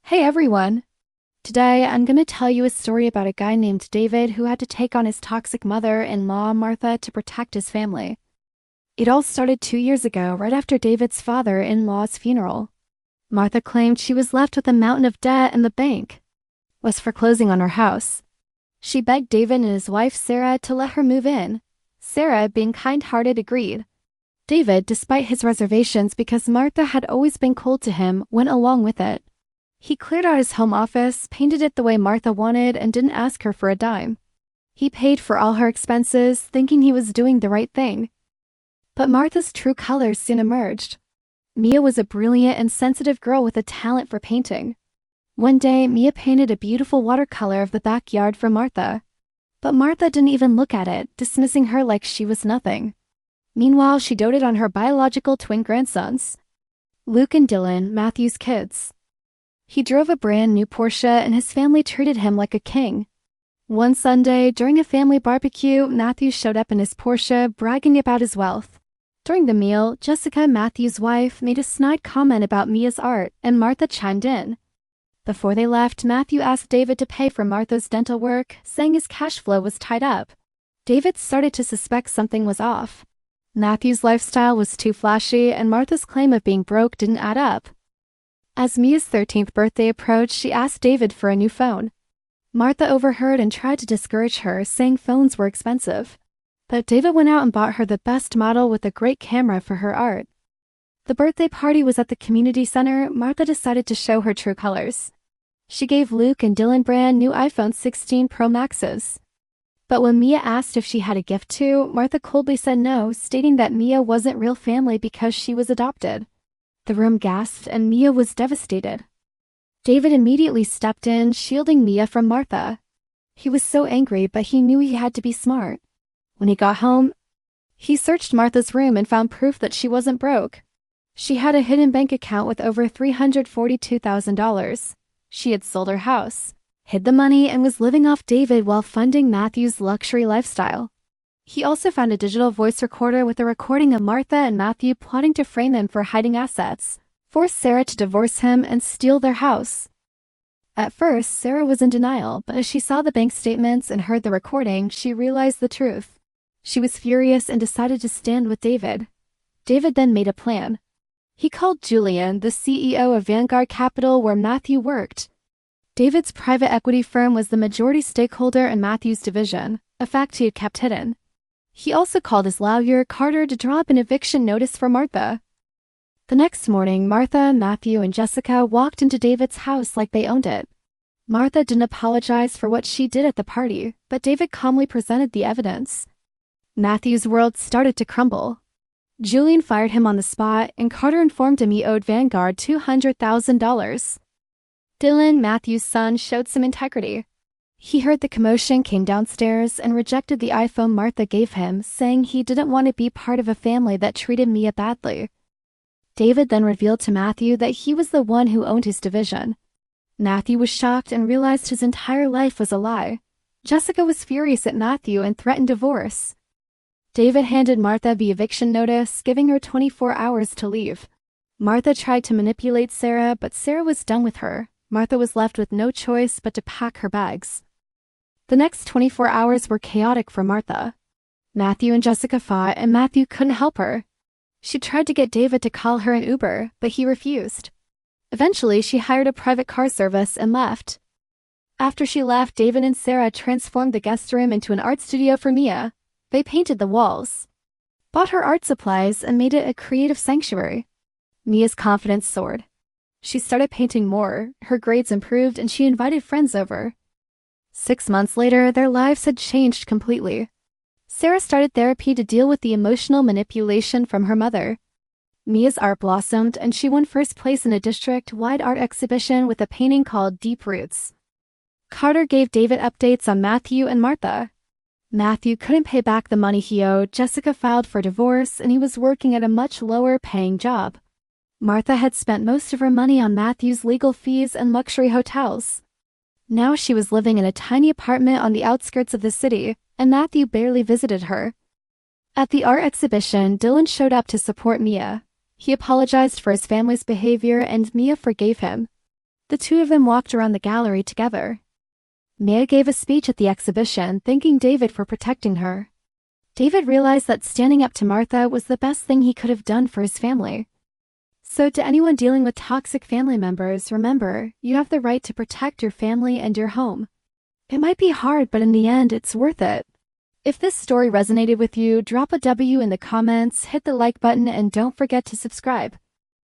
Hey everyone! Today I'm going to tell you a story about a guy named David who had to take on his toxic mother-in-law, Martha, to protect his family. It all started 2 years ago, right after David's father-in-law's funeral. Martha claimed she was left with a mountain of debt and the bank was foreclosing on her house. She begged David and his wife Sarah to let her move in. Sarah, being kind-hearted, agreed. David, despite his reservations because Martha had always been cold to him, went along with it. He cleared out his home office, painted it the way Martha wanted, and didn't ask her for a dime. He paid for all her expenses, thinking he was doing the right thing. But Martha's true colors soon emerged. Mia was a brilliant and sensitive girl with a talent for painting. One day, Mia painted a beautiful watercolor of the backyard for Martha. But Martha didn't even look at it, dismissing her like she was nothing. Meanwhile, she doted on her biological twin grandsons, Luke and Dylan, Matthew's kids. He drove a brand new Porsche and his family treated him like a king. One Sunday, during a family barbecue, Matthew showed up in his Porsche, bragging about his wealth. During the meal, Jessica, Matthew's wife, made a snide comment about Mia's art, and Martha chimed in. Before they left, Matthew asked David to pay for Martha's dental work, saying his cash flow was tied up. David started to suspect something was off. Matthew's lifestyle was too flashy, and Martha's claim of being broke didn't add up. As Mia's 13th birthday approached, she asked David for a new phone. Martha overheard and tried to discourage her, saying phones were expensive. But David went out and bought her the best model with a great camera for her art. The birthday party was at the community center. Martha decided to show her true colors. She gave Luke and Dylan brand new iPhone 16 Pro Maxes. But when Mia asked if she had a gift too, Martha coldly said no, stating that Mia wasn't real family because she was adopted. The room gasped, and Mia was devastated. David immediately stepped in, shielding Mia from Martha. He was so angry, but he knew he had to be smart. When he got home, he searched Martha's room and found proof that she wasn't broke. She had a hidden bank account with over $342,000. She had sold her house, hid the money, and was living off David while funding Matthew's luxury lifestyle. He also found a digital voice recorder with a recording of Martha and Matthew plotting to frame him for hiding assets, force Sarah to divorce him, and steal their house. At first, Sarah was in denial, but as she saw the bank statements and heard the recording, she realized the truth. She was furious and decided to stand with David. David then made a plan. He called Julian, the CEO of Vanguard Capital, where Matthew worked. David's private equity firm was the majority stakeholder in Matthew's division, a fact he had kept hidden. He also called his lawyer, Carter, to draw up an eviction notice for Martha. The next morning, Martha, Matthew, and Jessica walked into David's house like they owned it. Martha didn't apologize for what she did at the party, but David calmly presented the evidence. Matthew's world started to crumble. Julian fired him on the spot, and Carter informed him he owed Vanguard $200,000. Dylan, Matthew's son, showed some integrity. He heard the commotion, came downstairs, and rejected the iPhone Martha gave him, saying he didn't want to be part of a family that treated Mia badly. David then revealed to Matthew that he was the one who owned his division. Matthew was shocked and realized his entire life was a lie. Jessica was furious at Matthew and threatened divorce. David handed Martha the eviction notice, giving her 24 hours to leave. Martha tried to manipulate Sarah, but Sarah was done with her. Martha was left with no choice but to pack her bags. The next 24 hours were chaotic for Martha. Matthew and Jessica fought, and Matthew couldn't help her. She tried to get David to call her an Uber, but he refused. Eventually, she hired a private car service and left. After she left, David and Sarah transformed the guest room into an art studio for Mia. They painted the walls, bought her art supplies, and made it a creative sanctuary. Mia's confidence soared. She started painting more, her grades improved, and she invited friends over. 6 months later, their lives had changed completely. Sarah started therapy to deal with the emotional manipulation from her mother. Mia's art blossomed, and she won first place in a district-wide art exhibition with a painting called Deep Roots. Carter gave David updates on Matthew and Martha. Matthew couldn't pay back the money he owed, Jessica filed for divorce, and he was working at a much lower-paying job. Martha had spent most of her money on Matthew's legal fees and luxury hotels. Now she was living in a tiny apartment on the outskirts of the city, and Matthew barely visited her. At the art exhibition, Dylan showed up to support Mia. He apologized for his family's behavior, and Mia forgave him. The two of them walked around the gallery together. Mia gave a speech at the exhibition, thanking David for protecting her. David realized that standing up to Martha was the best thing he could have done for his family. So to anyone dealing with toxic family members, remember, you have the right to protect your family and your home. It might be hard, but in the end, it's worth it. If this story resonated with you, drop a W in the comments, hit the like button, and don't forget to subscribe.